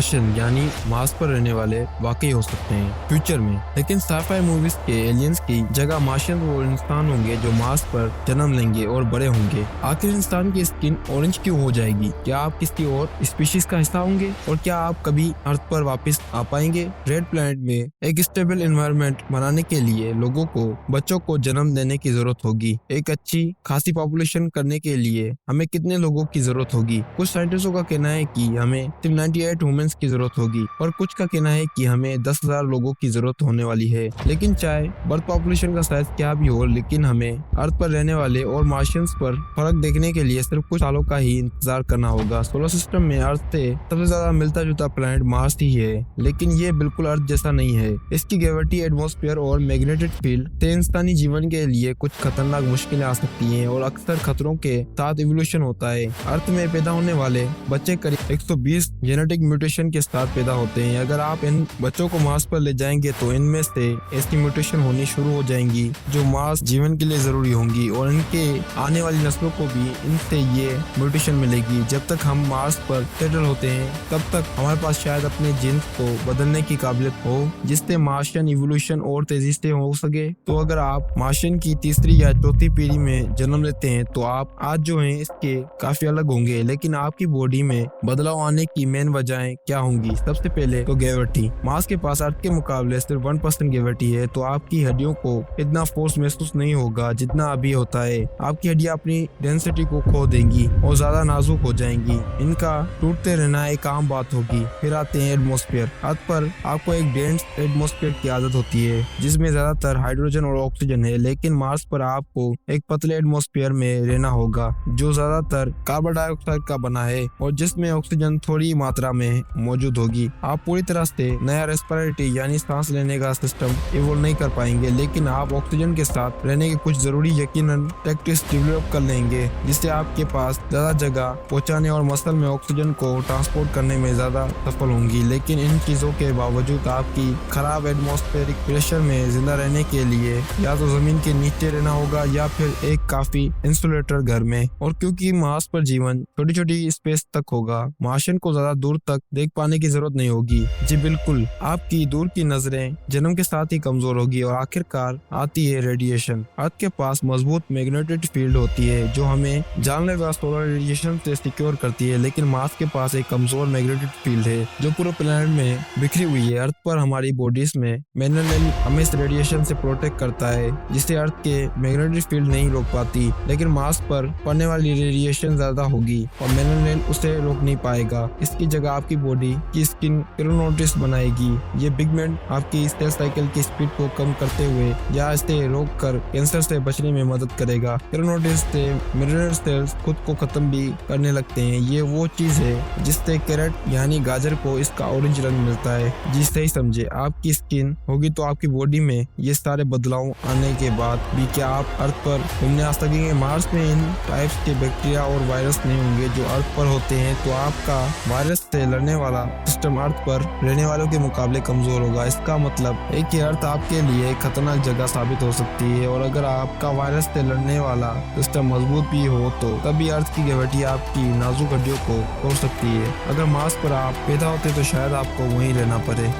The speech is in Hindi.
मार्शियन यानी मार्स पर रहने वाले वाकई हो सकते हैं फ्यूचर में, लेकिन साइफाई मूवीज के एलियंस की जगह मार्शियन वो इंसान होंगे जो मार्स पर जन्म लेंगे और बड़े होंगे। आखिर इंसान की स्किन ऑरेंज क्यों हो जाएगी? क्या आप किसी और स्पीशीज का हिस्सा होंगे? और क्या आप कभी अर्थ पर वापस आ पाएंगे? रेड प्लैनेट में एक स्टेबल एनवायरनमेंट बनाने के लिए लोगों को बच्चों को जन्म देने की जरूरत होगी। एक अच्छी खासी पॉपुलेशन करने के लिए हमें कितने लोगों की जरूरत होगी? कुछ साइंटिस्टों का कहना है कि हमें सिर्फ 98 वुमेन्स की जरूरत होगी और कुछ का कहना है कि हमें 10,000 लोगों की जरूरत होने वाली है। लेकिन चाहे बर्थ पॉपुलेशन का साइज क्या भी हो, लेकिन हमें अर्थ पर रहने वाले और मार्शियंस पर फर्क देखने के लिए सिर्फ कुछ सालों का ही इंतजार करना होगा। सोलर सिस्टम में अर्थ से सबसे ज्यादा मिलता जुलता प्लैनेट मार्स ही है, लेकिन ये बिल्कुल अर्थ जैसा नहीं है। इसकी ग्रेविटी, एटमॉस्फेयर और मैग्नेटिक फील्ड से इंसानी जीवन के लिए कुछ खतरनाक मुश्किलें आ सकती हैं और अक्सर खतरों के साथ इवोल्यूशन होता है। अर्थ में पैदा होने वाले बच्चे करीब 120 जेनेटिक म्यूटेशन के साथ पैदा होते हैं। अगर आप इन बच्चों को मार्स पर ले जाएंगे तो इनमें से ऐसी म्यूटेशन होनी शुरू हो जाएंगी जो मार्स जीवन के लिए जरूरी होंगी और इनके आने वाली नस्लों को भी इनसे ये म्यूटेशन मिलेगी। जब तक हम मार्स पर सेटल होते हैं तब तक हमारे पास शायद अपने जीन्स को बदलने की काबिलियत हो जिससे मार्शियन इवोल्यूशन और तेजी से हो सके। तो अगर आप मार्शियन की तीसरी या चौथी पीढ़ी में जन्म लेते हैं तो आप आज जो हैं इसके काफी अलग होंगे, लेकिन आपकी बॉडी में बदलाव आने की मेन वजहें क्या होंगी? सबसे पहले तो ग्रेविटी। मार्स के पास अर्थ के मुकाबले सिर्फ 1% ग्रेविटी है, तो आपकी हड्डियों को इतना फोर्स महसूस नहीं होगा जितना अभी होता है। आपकी हड्डियां अपनी डेंसिटी को खो देंगी और ज्यादा नाजुक हो जाएंगी। इनका टूटते रहना एक आम बात होगी। फिर आते हैं एटमॉस्फेयर। अर्थ पर आपको एक डेंस एटमॉस्फेयर की आदत होती है जिसमें ज्यादातर हाइड्रोजन और ऑक्सीजन है, लेकिन मार्स पर आपको एक पतले एटमॉस्फेयर में रहना होगा जो ज्यादातर कार्बन डाइऑक्साइड का बना है और जिसमें ऑक्सीजन थोड़ी मात्रा में मौजूद होगी। आप पूरी तरह से नया रेस्पिरेटरी यानी सांस लेने का सिस्टम इवॉल्व नहीं कर पाएंगे, लेकिन आप ऑक्सीजन के साथ रहने के कुछ जरूरी यकीनन टैक्टिक्स डेवलप कर लेंगे जिससे आपके पास ज्यादा जगह पहुंचाने और मसल में ऑक्सीजन को ट्रांसपोर्ट करने में ज्यादा सफल होंगी। लेकिन इन चीजों के बावजूद आपकी खराब एटमॉस्फेरिक प्रेशर में जिंदा रहने के लिए या तो जमीन के नीचे रहना होगा या फिर एक काफी इंसुलेटर घर में। और क्योंकि मार्स पर जीवन छोटी छोटी स्पेस तक होगा, मार्शियन को ज्यादा दूर तक देख पाने की जरूरत नहीं होगी। जी बिल्कुल, आपकी दूर की नजरें जन्म के साथ ही कमजोर होगी। और आखिरकार आती है रेडिएशन। अर्थ के पास मजबूत मैग्नेटिक फील्ड होती है जो हमें जानलेवा सोलर रेडिएशन से सिक्योर करती है, लेकिन मार्स के पास एक कमजोर मैग्नेटिक फील्ड है जो पूरे प्लेनेट में बिखरी हुई है। अर्थ पर हमारी बॉडीज में मेलानिन हमें इस रेडिएशन से प्रोटेक्ट करता है जिसे अर्थ के मैग्नेटिक फील्ड नहीं रोक पाती, लेकिन मार्स पर पड़ने वाली रेडिएशन ज्यादा होगी और मेलानिन उसे रोक नहीं पाएगा। इसकी जगह आपकी बॉडी की स्किन केराटिनोसिस बनाएगी। ये पिगमेंट आपकी सेल साइकिल की स्पीड को कम करते हुए या इसे रोक कर कैंसर से बचने में मदद करेगा। केराटिनोसिस से मिनरल सेल्स खुद को खत्म भी करने लगते हैं। ये वो चीज है जिससे कैरेट यानी गाजर को इसका ऑरेंज रंग मिलता है। जी सही समझे, आपकी स्किन होगी तो आपकी बॉडी में ये सारे बदलाव आने के बाद भी क्या आप अर्थ पर घूमने आ सकेंगे? मार्स में इन टाइप्स के बैक्टीरिया और वायरस नहीं होंगे जो अर्थ पर होते हैं, तो आपका वायरस से लड़ने वाला सिस्टम अर्थ पर रहने वालों के मुकाबले कमजोर होगा। इसका मतलब है कि अर्थ आपके लिए खतरनाक जगह साबित हो सकती है और अगर आपका वायरस से लड़ने वाला सिस्टम मजबूत भी हो तो तभी अर्थ की ग्रेविटी आपकी नाजुक हड्डियों को तोड़ सकती है। अगर मार्स पर आप पैदा होते तो शायद आपको वहीं रहना पड़े।